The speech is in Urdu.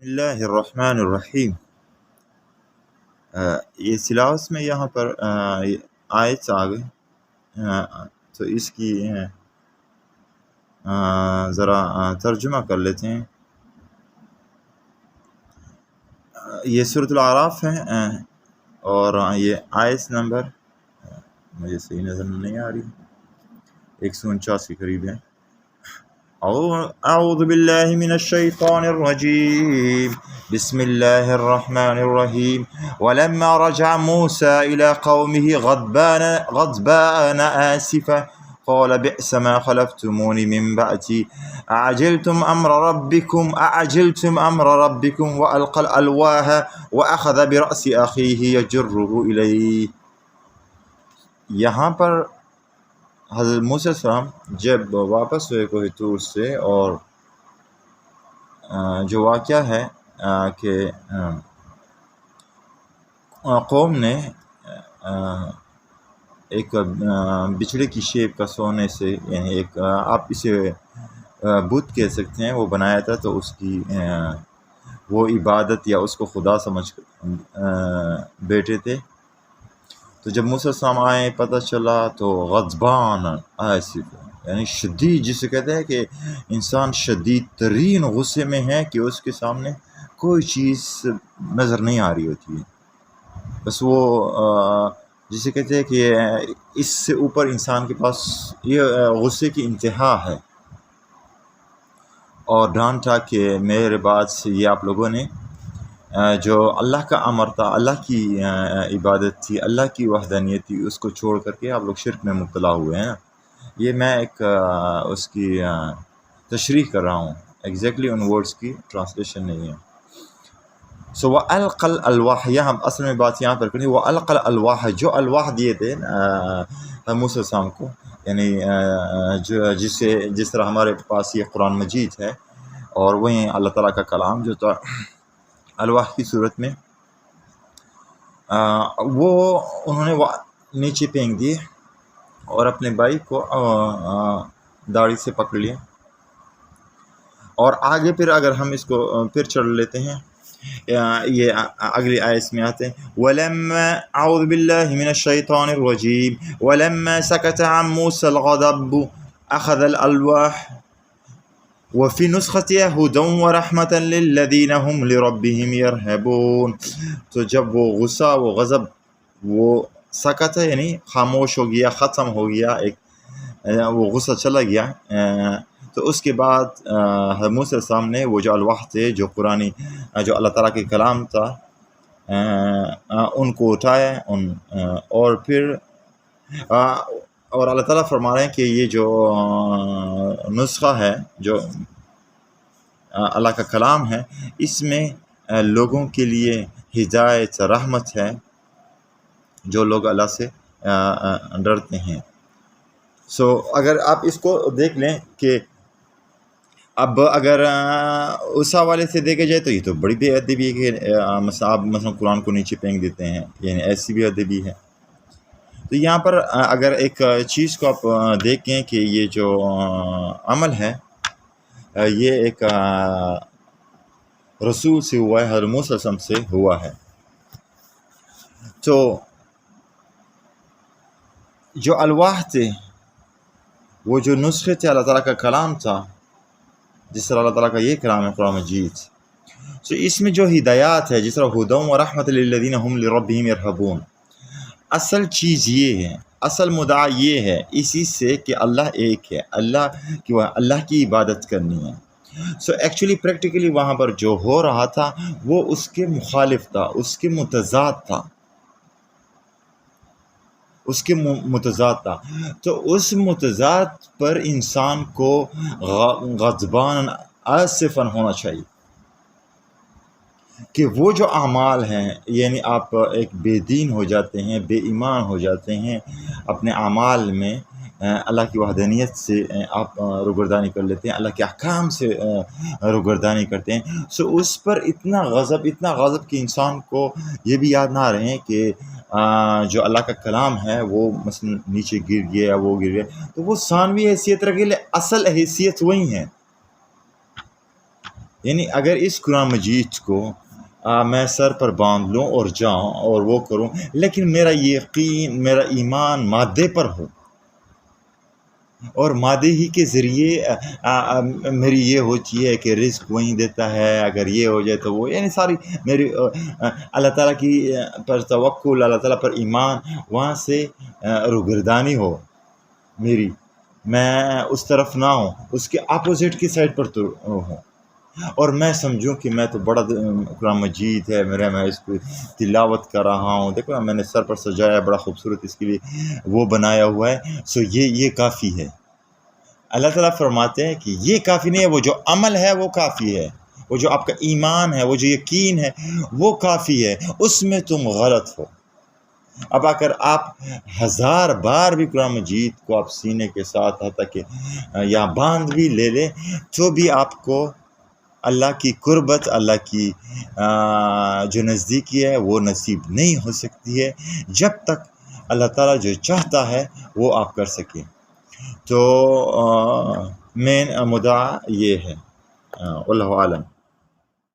بسم اللہ الرحمن الرحیم۔ یہ سلاس میں یہاں پر آیت آ گئی، تو اس کی ذرا ترجمہ کر لیتے ہیں۔ یہ سورۃ الاعراف ہے، اور یہ آیت نمبر مجھے صحیح نظر نہیں آ رہی، 149 کے قریب ہے۔ اعوذ باللہ من الشیطان الرجیم، بسم اللہ الرحمن الرحیم۔ ولما رجع موسى إلى قومه غضبان آسفا قال بئس ما خلفتموني من بعدي أعجلتم أمر ربكم وألقى الألواح وأخذ برأس أخيه يجره إليه۔ یہاں پر حضرت موسیٰ علیہ السلام جب واپس ہوئے کوہ طور سے، اور جو واقعہ ہے کہ قوم نے ایک بچڑے کی شیپ کا سونے سے، یعنی ایک آپ اسے بت کہہ سکتے ہیں، وہ بنایا تھا، تو اس کی وہ عبادت یا اس کو خدا سمجھ بیٹھے تھے۔ تو جب موسیٰ علیہ السلام آئے، پتہ چلا، تو غضبان آصف، یعنی شدید، جسے کہتے ہیں کہ انسان شدید ترین غصے میں ہے کہ اس کے سامنے کوئی چیز نظر نہیں آ رہی ہوتی ہے، بس وہ جسے کہتے ہیں کہ اس سے اوپر انسان کے پاس یہ غصے کی انتہا ہے، اور ڈانٹا کہ میرے بعد سے یہ آپ لوگوں نے جو اللہ کا امر تھا، اللہ کی عبادت تھی، اللہ کی وحدانیت تھی، اس کو چھوڑ کر کے آپ لوگ شرک میں مبتلا ہوئے ہیں۔ یہ میں ایک اس کی تشریح کر رہا ہوں، ایگزیکٹلی ان ورڈز کی ٹرانسلیشن نہیں ہے۔ سو وَأَلْقَى الْأَلْوَاحَ، یہاں اصل میں بات یہاں پر کرنی، وَأَلْقَى الْأَلْوَاحَ، جو الواح دیے تھے موسیٰ علیہ السلام کو، یعنی جس طرح ہمارے پاس یہ قرآن مجید ہے، اور وہیں اللہ تعالیٰ کا کلام جو تھا الواح کی صورت میں، وہ انہوں نے نیچے پھینک دیے، اور اپنے بھائی کو داڑھی سے پکڑ لیا۔ اور آگے پھر اگر ہم اس کو پھر چڑھ لیتے ہیں، یہ اگلی آیت میں آتے ہیں، وَلَمَّا أَعُوذُ بِاللَّهِ مِنَ الشَّيْطَانِ الرَّجِيمِ وَلَمَّا سَكَتَ عَن مُوسَى الْغَضَبُ أَخَذَ الْأَلْوَاحَ وَفِي نُسْخَتِهَا هُدًى وَرَحْمَةً لِّلَّذِينَ هُمْ لِرَبِّهِمْ يَرْهَبُونَ۔ تو جب وہ غصہ، وہ غضب، وہ سکت یعنی خاموش ہو گیا، ختم ہو گیا، وہ غصہ چلا گیا، تو اس کے بعد موسیٰ علیہ السلام نے وہ جو الواح تھے، جو قرآنی، جو اللہ تعالیٰ کے کلام تھا، ان کو اٹھایا، اور پھر اور اللہ تعالیٰ فرما رہے ہیں کہ یہ جو نسخہ ہے، جو اللہ کا کلام ہے، اس میں لوگوں کے لیے ہدایت، رحمت ہے، جو لوگ اللہ سے ڈرتے ہیں۔ سو اگر آپ اس کو دیکھ لیں کہ اب اگر اس حوالے سے دیکھا جائے تو یہ تو بڑی بے ادبی ہے کہ آپ مثلا قرآن کو نیچے پھینک دیتے ہیں، یعنی ایسی بے ادبی ہے۔ تو یہاں پر اگر ایک چیز کو آپ دیکھیں کہ یہ جو عمل ہے، یہ ایک رسول سے ہوا ہے، حضرت موسیٰ علیہ السلام سے ہوا ہے۔ تو جو الواح تھے، وہ جو نسخے تھے، اللہ تعالیٰ کا کلام تھا، جس طرح اللہ تعالیٰ کا یہ کلام ہے قرآن مجید، تو اس میں جو ہدایات ہے، جس طرح ہدی ورحمۃ للذین ہم لربہم یرہبون، اصل چیز یہ ہے، اصل مدعا یہ ہے اسی سے کہ اللہ ایک ہے، اللہ کی عبادت کرنی ہے۔ سو ایکچولی پریکٹیکلی وہاں پر جو ہو رہا تھا وہ اس کے مخالف تھا، اس کے متضاد تھا، تو اس متضاد پر انسان کو غضبان آصفاً ہونا چاہیے کہ وہ جو اعمال ہیں، یعنی آپ ایک بے دین ہو جاتے ہیں، بے ایمان ہو جاتے ہیں، اپنے اعمال میں اللہ کی وحدانیت سے آپ روگردانی کر لیتے ہیں، اللہ کے احکام سے روگردانی کرتے ہیں، سو اس پر اتنا غضب کہ انسان کو یہ بھی یاد نہ رہے کہ جو اللہ کا کلام ہے وہ مثلا نیچے گر گیا، وہ گر گیا، تو وہ ثانوی حیثیت رکھے، اصل حیثیت وہی ہے۔ یعنی اگر اس قرآن مجید کو میں سر پر باندھ لوں اور جاؤں اور وہ کروں، لیکن میرا یقین، میرا ایمان مادے پر ہو، اور مادے ہی کے ذریعے میری یہ ہوتی ہے کہ رزق وہیں دیتا ہے، اگر یہ ہو جائے تو وہ، یعنی ساری میری اللہ تعالیٰ کی پر توکل، اللہ تعالیٰ پر ایمان، وہاں سے روگردانی ہو میری، میں اس طرف نہ ہوں، اس کے اپوزٹ کی سائڈ پر تو ہوں، اور میں سمجھوں کہ میں تو بڑا قرآن مجید ہے میرا، میں اس کو تلاوت کر رہا ہوں، دیکھو نا میں نے سر پر سجایا ہے، بڑا خوبصورت اس کے لیے وہ بنایا ہوا ہے، سو یہ کافی ہے۔ اللہ تعالیٰ فرماتے ہیں کہ یہ کافی نہیں ہے، وہ جو عمل ہے وہ کافی ہے، وہ جو آپ کا ایمان ہے، وہ جو یقین ہے وہ کافی ہے، اس میں تم غلط ہو۔ اب اگر آپ 1000 بار بھی قرآن مجید کو آپ سینے کے ساتھ حتیٰ کہ یا باندھ بھی لے لیں، تو بھی آپ کو اللہ کی قربت، اللہ کی جو نزدیکی ہے وہ نصیب نہیں ہو سکتی ہے، جب تک اللہ تعالیٰ جو چاہتا ہے وہ آپ کر سکیں۔ تو مین مدعا یہ ہے، واللہ عالم۔